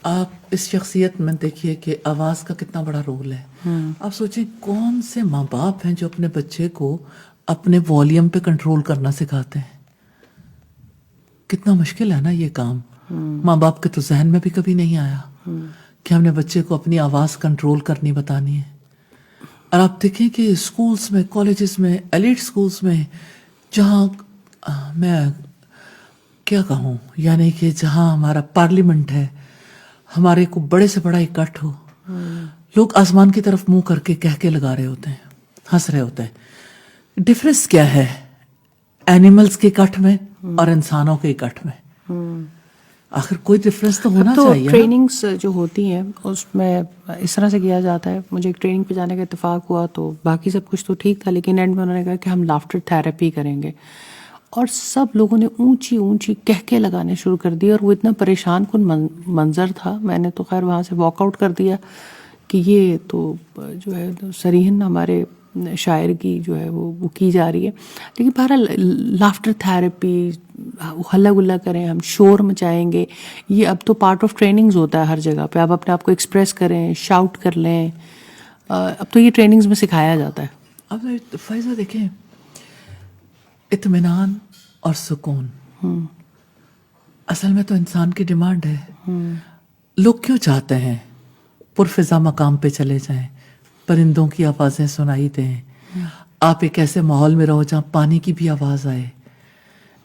آپ اس شخصیت میں دیکھیے کہ آواز کا کتنا بڑا رول ہے. آپ سوچیں کون سے ماں باپ ہیں جو اپنے بچے کو اپنے والیوم پہ کنٹرول کرنا سکھاتے ہیں. کتنا مشکل ہے نا یہ کام. ماں باپ کے تو ذہن میں بھی کبھی نہیں آیا کہ ہم نے بچے کو اپنی آواز کنٹرول کرنی بتانی ہے. اور آپ دیکھیں کہ اسکولز میں، کالجز میں، ایلیٹ اسکولز میں، جہاں میں کیا کہوں، یعنی کہ جہاں ہمارا پارلیمنٹ ہے، ہمارے کو بڑے سے بڑا اکٹھ ہو، لوگ آسمان کی طرف منہ کر کے کہہ کے لگا رہے ہوتے ہیں، ہنس رہے ہوتے ہیں. ڈفرنس کیا ہے اینیملز کے اکٹھ میں اور انسانوں کے اکٹھ میں؟ آخر کوئی ڈفرنس تو ہونا چاہیے. ٹریننگز جو ہوتی ہیں اس میں اس طرح سے کیا جاتا ہے. مجھے ایک ٹریننگ پہ جانے کا اتفاق ہوا تو باقی سب کچھ تو ٹھیک تھا، لیکن اینڈ میں انہوں نے کہا کہ ہم لافٹر تھراپی کریں گے، اور سب لوگوں نے اونچی اونچی کہکے لگانے شروع کر دیے، اور وہ اتنا پریشان کن منظر تھا. میں نے تو خیر وہاں سے واک آؤٹ کر دیا کہ یہ تو جو ہے صریحاً ہمارے شاعر کی جو ہے وہ کی جا رہی ہے. لیکن بہرحال لافٹر تھراپی، ہلا گلا کریں، ہم شور مچائیں گے، یہ اب تو پارٹ آف ٹریننگز ہوتا ہے ہر جگہ پہ. آپ اپنے آپ کو ایکسپریس کریں، شاؤٹ کر لیں، اب تو یہ ٹریننگز میں سکھایا جاتا ہے. اب فائزہ دیکھیں، اطمینان اور سکون اصل میں تو انسان کی ڈیمانڈ ہے. لوگ کیوں چاہتے ہیں پرفضا مقام پہ چلے جائیں، پرندوں کی آوازیں سنائی دیں، آپ ایک ایسے ماحول میں رہو جہاں پانی کی بھی آواز آئے،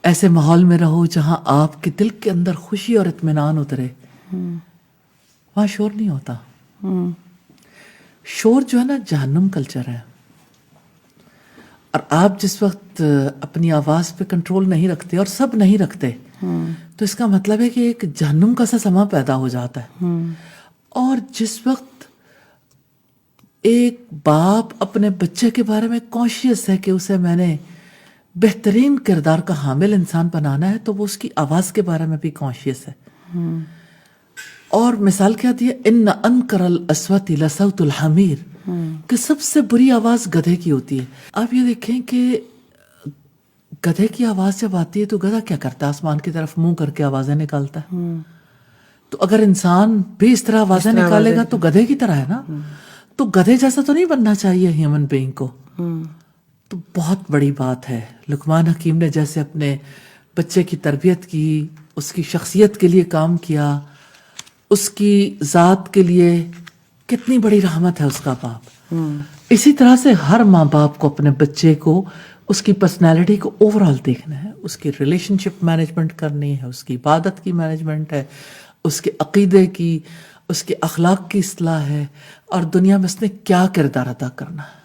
ایسے ماحول میں رہو جہاں آپ کے دل کے اندر خوشی اور اطمینان اترے. وہاں شور نہیں ہوتا. شور جو ہے نا جہنم کلچر ہے. اور آپ جس وقت اپنی آواز پہ کنٹرول نہیں رکھتے، اور سب نہیں رکھتے، تو اس کا مطلب ہے کہ ایک جہنم کا سا سما پیدا ہو جاتا ہے. اور جس وقت ایک باپ اپنے بچے کے بارے میں کانشیس ہے کہ اسے میں نے بہترین کردار کا حامل انسان بنانا ہے، تو وہ اس کی آواز کے بارے میں بھی کانشیس ہے. اور مثال کیا دی ہے، ان انکر الاصوات لصوت الحمیر، کہ سب سے بری آواز گدھے کی ہوتی ہے. آپ یہ دیکھیں کہ گدھے کی آواز جب آتی ہے تو گدھا کیا کرتا ہے؟ آسمان کی طرف منہ کر کے آوازیں نکالتا ہے. تو اگر انسان بھی اس طرح آوازیں نکالے گا تو گدھے کی طرح ہے نا. تو گدھے جیسا تو نہیں بننا چاہیے ہیومن بینگ کو. تو بہت بڑی بات ہے. لقمان حکیم نے جیسے اپنے بچے کی تربیت کی، اس کی شخصیت کے لیے کام کیا، اس کی ذات کے لیے کتنی بڑی رحمت ہے اس کا باپ. اسی طرح سے ہر ماں باپ کو اپنے بچے کو، اس کی پرسنالٹی کو اوور آل دیکھنا ہے. اس کی ریلیشن شپ مینجمنٹ کرنی ہے، اس کی عبادت کی مینجمنٹ ہے، اس کے عقیدے کی، اس کے اخلاق کی اصلاح ہے، اور دنیا میں اس نے کیا کردار ادا کرنا ہے.